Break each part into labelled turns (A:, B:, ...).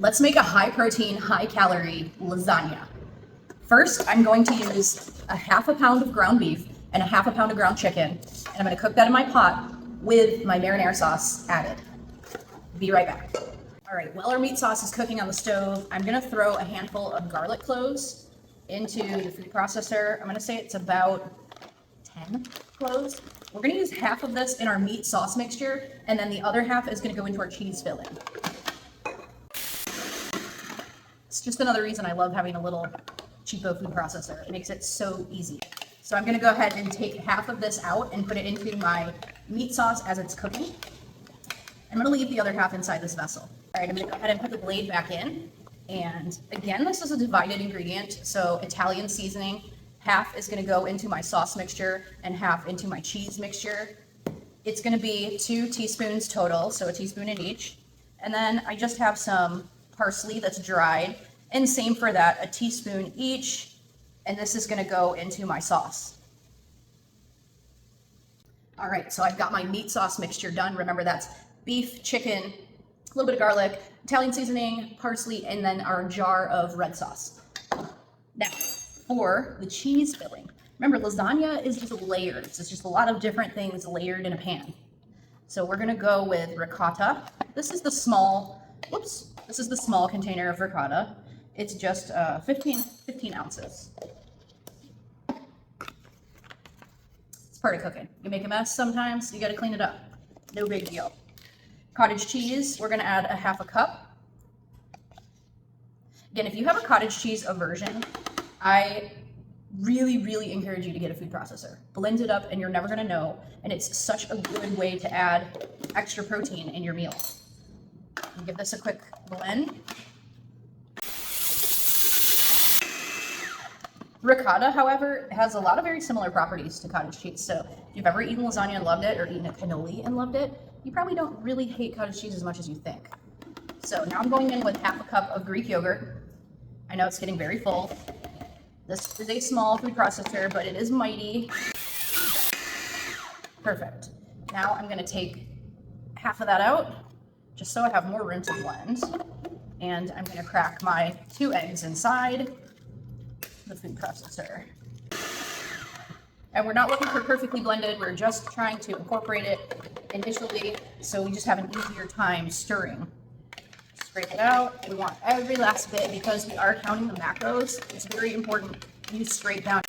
A: Let's make a high protein, high calorie lasagna. First, I'm going to use a half a pound of ground beef and a half a pound of ground chicken, and I'm going to cook that in my pot with my marinara sauce added. Be right back. All right, while our meat sauce is cooking on the stove, I'm going to throw a handful of garlic cloves into the food processor. I'm going to say it's about 10 cloves. We're going to use half of this in our meat sauce mixture, and then the other half is going to go into our cheese filling. It's just another reason I love having a little cheapo food processor. It makes it so easy. So I'm going to go ahead and take half of this out and put it into my meat sauce as it's cooking. I'm going to leave the other half inside this vessel. All right, I'm going to go ahead and put the blade back in. And again, this is a divided ingredient. So Italian seasoning, half is going to go into my sauce mixture and half into my cheese mixture. It's going to be 2 teaspoons total, so a teaspoon in each. And then I just have some parsley that's dried, and same for that, a teaspoon each, and this is going to go into my sauce. All right, so I've got my meat sauce mixture done. Remember, that's beef, chicken, a little bit of garlic, Italian seasoning, parsley, and then our jar of red sauce. Now, for the cheese filling, remember, lasagna is just layers. It's just a lot of different things layered in a pan. So we're going to go with ricotta. This is the small container of ricotta. It's just 15 ounces. It's part of cooking. You make a mess sometimes, you got to clean it up. No big deal. Cottage cheese, we're going to add a half a cup. Again, if you have a cottage cheese aversion, I really encourage you to get a food processor. Blend it up and you're never going to know. And it's such a good way to add extra protein in your meal. Give this a quick blend. Ricotta, however, has a lot of very similar properties to cottage cheese. So if you've ever eaten lasagna and loved it, or eaten a cannoli and loved it, you probably don't really hate cottage cheese as much as you think. So now I'm going in with half a cup of Greek yogurt. I know it's getting very full. This is a small food processor, but it is mighty. Perfect. Now I'm going to take half of that out, just so I have more room to blend. And I'm going to crack my 2 eggs inside the food processor. And we're not looking for perfectly blended, we're just trying to incorporate it initially, so we just have an easier time stirring. Scrape it out. We want every last bit because we are counting the macros. It's very important you scrape down.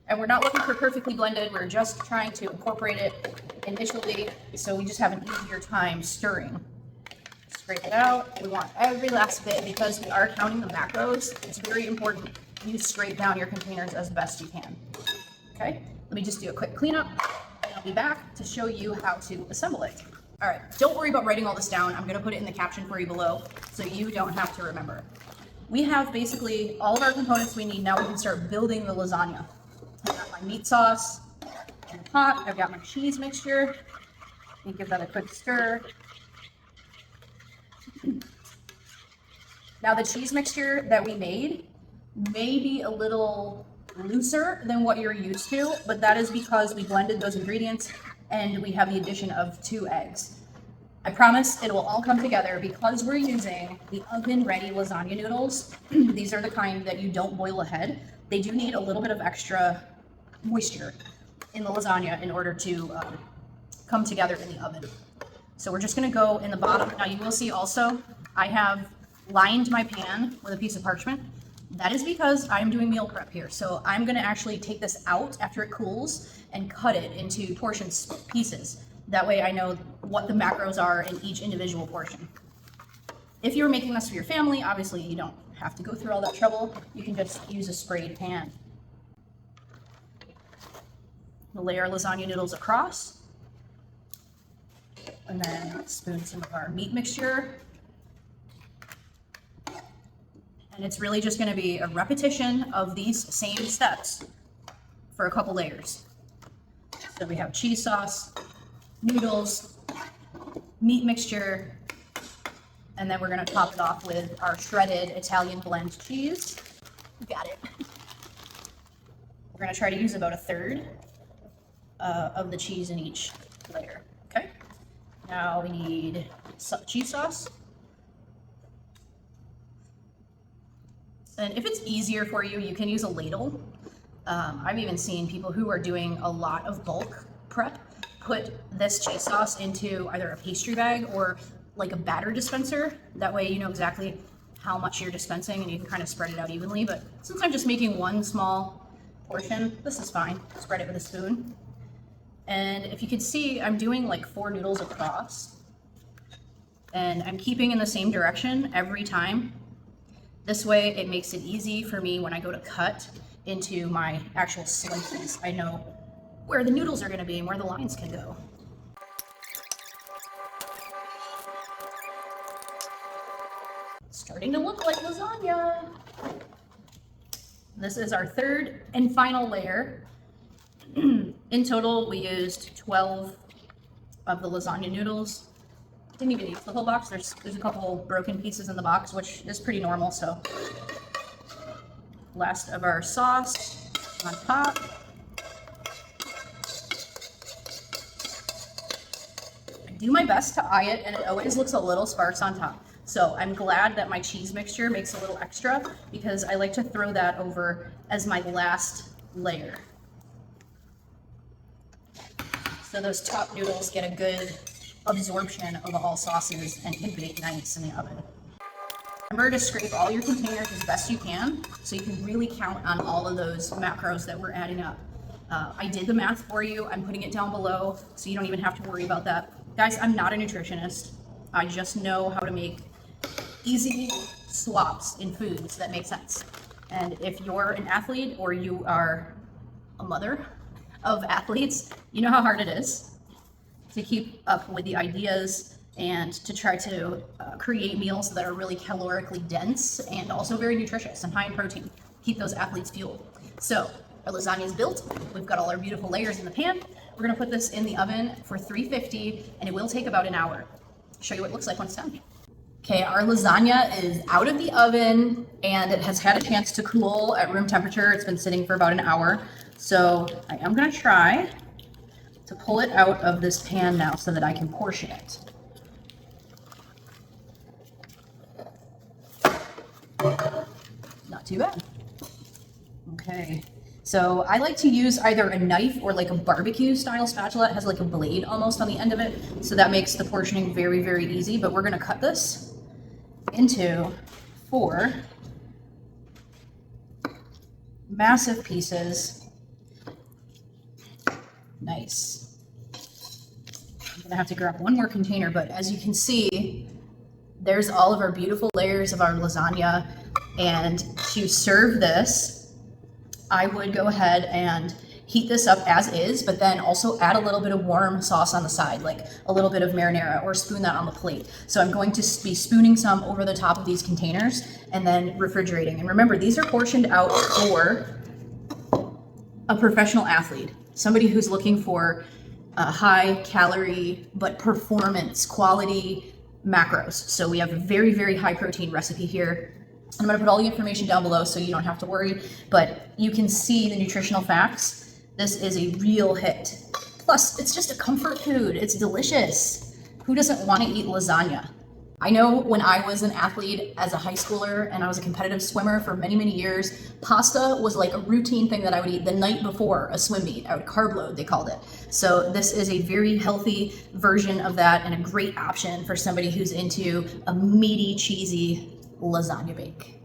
A: And we're not looking for perfectly blended, we're just trying to incorporate it initially, so we just have an easier time stirring. Scrape it out. We want every last bit because we are counting the macros. It's very important you scrape down your containers as best you can. Okay, let me just do a quick cleanup and I'll be back to show you how to assemble it. All right, don't worry about writing all this down. I'm gonna put it in the caption for you below so you don't have to remember. We have basically all of our components we need. Now we can start building the lasagna. I've got my meat sauce in the pot. I've got my cheese mixture. Let me give that a quick stir. Now the cheese mixture that we made may be a little looser than what you're used to, but that is because we blended those ingredients and we have the addition of 2 eggs. I promise it will all come together because we're using the oven-ready lasagna noodles. These are the kind that you don't boil ahead. They do need a little bit of extra moisture in the lasagna in order to come together in the oven. So we're just gonna go in the bottom. Now you will see also, I have lined my pan with a piece of parchment. That is because I'm doing meal prep here. So I'm gonna actually take this out after it cools and cut it into pieces. That way I know what the macros are in each individual portion. If you're making this for your family, obviously you don't have to go through all that trouble. You can just use a sprayed pan. We'll lay our lasagna noodles across. And then spoon some of our meat mixture. And it's really just going to be a repetition of these same steps for a couple layers. So we have cheese sauce, noodles, meat mixture, and then we're going to top it off with our shredded Italian blend cheese. Got it. We're going to try to use about 1/3 of the cheese in each layer. Okay. Now we need cheese sauce. And if it's easier for you, you can use a ladle. I've even seen people who are doing a lot of bulk prep put this cheese sauce into either a pastry bag or like a batter dispenser. That way you know exactly how much you're dispensing and you can kind of spread it out evenly. But since I'm just making one small portion, this is fine. Spread it with a spoon. And if you can see, I'm doing like 4 noodles across. And I'm keeping in the same direction every time. This way it makes it easy for me when I go to cut into my actual slices. I know where the noodles are going to be and where the lines can go. Starting to look like lasagna. This is our third and final layer. In total, we used 12 of the lasagna noodles. Didn't even use the whole box. There's a couple broken pieces in the box, which is pretty normal. So last of our sauce on top. I do my best to eye it, and it always looks a little sparse on top. So I'm glad that my cheese mixture makes a little extra because I like to throw that over as my last layer. So those top noodles get a good absorption of all sauces and can bake nice in the oven. Remember to scrape all your containers as best you can so you can really count on all of those macros that we're adding up. I did the math for you. I'm putting it down below so you don't even have to worry about that. Guys, I'm not a nutritionist. I just know how to make easy swaps in foods that make sense. And if you're an athlete or you are a mother of athletes, you know how hard it is to keep up with the ideas and to try to create meals that are really calorically dense and also very nutritious and high in protein. Keep those athletes fueled. So our lasagna is built. We've got all our beautiful layers in the pan. We're gonna put this in the oven for 350 and it will take about an hour. I'll show you what it looks like when it's done. Okay, our lasagna is out of the oven and it has had a chance to cool at room temperature. It's been sitting for about an hour. So I am gonna try to pull it out of this pan now so that I can portion it. Not too bad. Okay, so I like to use either a knife or like a barbecue style spatula. It has like a blade almost on the end of it, so that makes the portioning very, very easy. But we're gonna cut this into 4 massive pieces. Nice. I'm gonna have to grab one more container, but as you can see, there's all of our beautiful layers of our lasagna. And to serve this, I would go ahead and heat this up as is, but then also add a little bit of warm sauce on the side, like a little bit of marinara, or spoon that on the plate. So I'm going to be spooning some over the top of these containers and then refrigerating. And remember, these are portioned out for a professional athlete, somebody who's looking for a high calorie but performance quality macros. So we have a very, very high protein recipe here. I'm going to put all the information down below so you don't have to worry, but you can see the nutritional facts. This is a real hit. Plus, it's just a comfort food. It's delicious. Who doesn't want to eat lasagna? I know when I was an athlete as a high schooler and I was a competitive swimmer for many, many years, pasta was like a routine thing that I would eat the night before a swim meet. I would carb load, they called it. So this is a very healthy version of that and a great option for somebody who's into a meaty, cheesy lasagna bake.